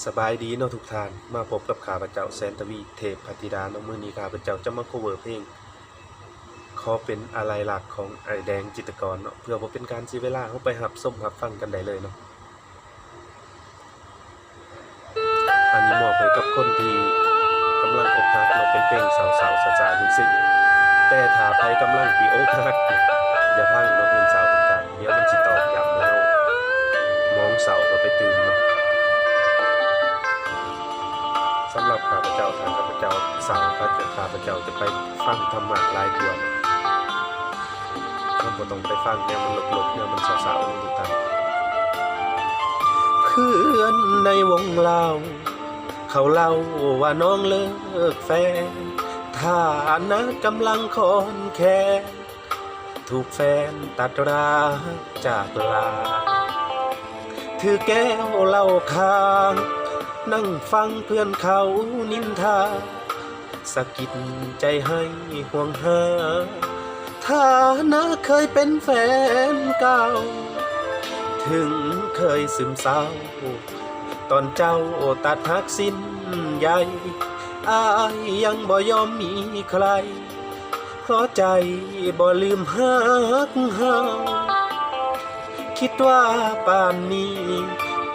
สบายดีเนาะทุกท่านมาพบกับข้าพเจ้าแสนทวีเทพพัทธิดาเนาะมื้อนี้ข้าพเจ้าจะมาคัฟเวอร์เพลงขอเป็นอะไรหลักของไอ้แดงจิตรกรเนาะเพื่อบ่เป็นการเสียเวลาเฮาไปรับชมรับฟังกันได้เลยเนาะอันนี้มอบให้กับคนที่กำลังอกหักเนาะเป็นเพลงเศร้าๆซ่าๆจังซี่แต่ถ้าใครกำลังที่อกหักอย่าพังเนาะเพลงเศร้าทุกท่านเดี๋ยวมันสิตอกย้ำแล้วมองเศร้าก็ไปตื่นเนาะสำหรับข้าพเจ้าข้าพเจ้าสาวข้าพเจ้าจะไปฟังธรรมะหลายกว่าเราบ่ต้องไปฟังแนวมันหลบๆแนวมันสาวๆนี่ทุกท่านเพื่อนในวงเล่าเขาเล่าว่าน้องเลิกแฟนฐานะกำลังคอนแค้นถูกแฟนตัดราจากลาถือแก้วเหล้าค้างนั่งฟังเพื่อนเขานินทาสะกิดใจให้ห่วงหาฐานะเคยเป็นแฟนเก่าถึงเคยซึมเศร้าตอนเจ้าตัดหักสิ้นใยอายยังบ่ยอมมีใครเพราะใจบ่ลืมหักเฮาคิดว่าป่านนี้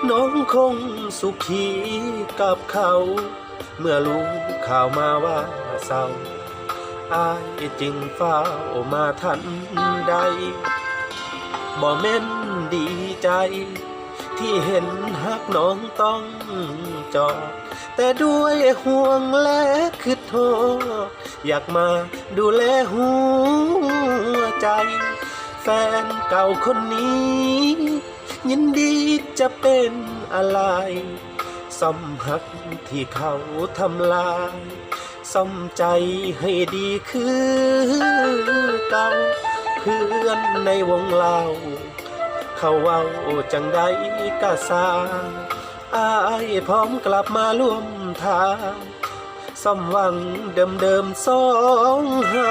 น้องคงสุขีกับเขาเมื่อรู้ข่าวมาว่าเศร้าอายจึงเฝ้ามาทันใดบ่แม่นดีใจที่เห็นหักน้องต้องจอดแต่ด้วยห่วงและคิดโทษอยากมาดูแลหัวใจแฟนเก่าคนนี้ยินดีจะเป็นอะไรซ่อมหักที่เขาทำลายซ่อมใจให้ดีคือเก่าเพื่อนในวงเล่าเขาเว้าจังใดก็สร้างอายพร้อมกลับมาร่วมทางซ่อมหวังเดิมๆสองเฮา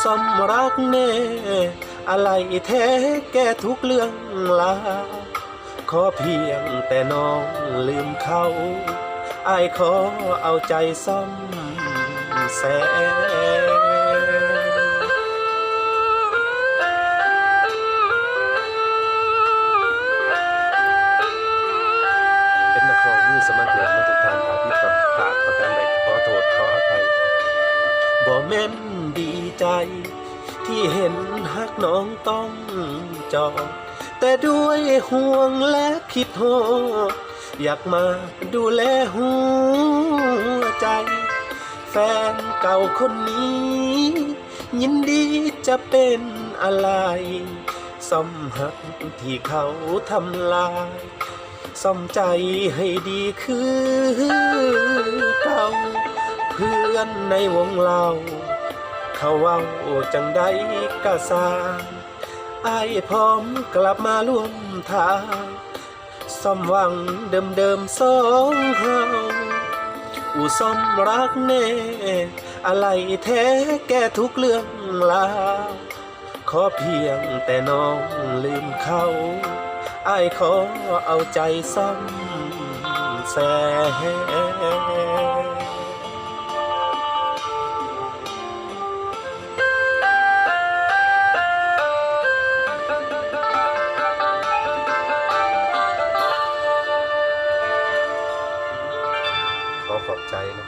ซ่อมรักแน่อะไรแท้แก้ทุกเรื่องลาขอเพียงแต่น้องลืมเขาอายขอเอาใจซ่อมแซมเป็นนักร้องมือสมัครเล่นมาทุกท่านครับที่กับขาดประการใดขอโทษขออภัยบ่แม่นดีใจที่เห็นหักน้องต้องจอดแต่ด้วยห่วงและคิดโทษอยากมาดูแลหัวใจแฟนเก่าคนนี้ยินดีจะเป็นอะไรซ่อมหักที่เขาทำลายซ่อมใจให้ดีคือเก่าเพื่อนในวงเล่าเขาเว้าจังใดก็สร้างอายพร้อมกลับมาร่วมทางซ่อมหวังเดิมๆสองเฮาซ่อมรักแน่อะไรแท้แก้ทุกเรื่องราวขอเพียงแต่น้องลืมเขาอายขอเอาใจซ่อมแซมขอบใจนะ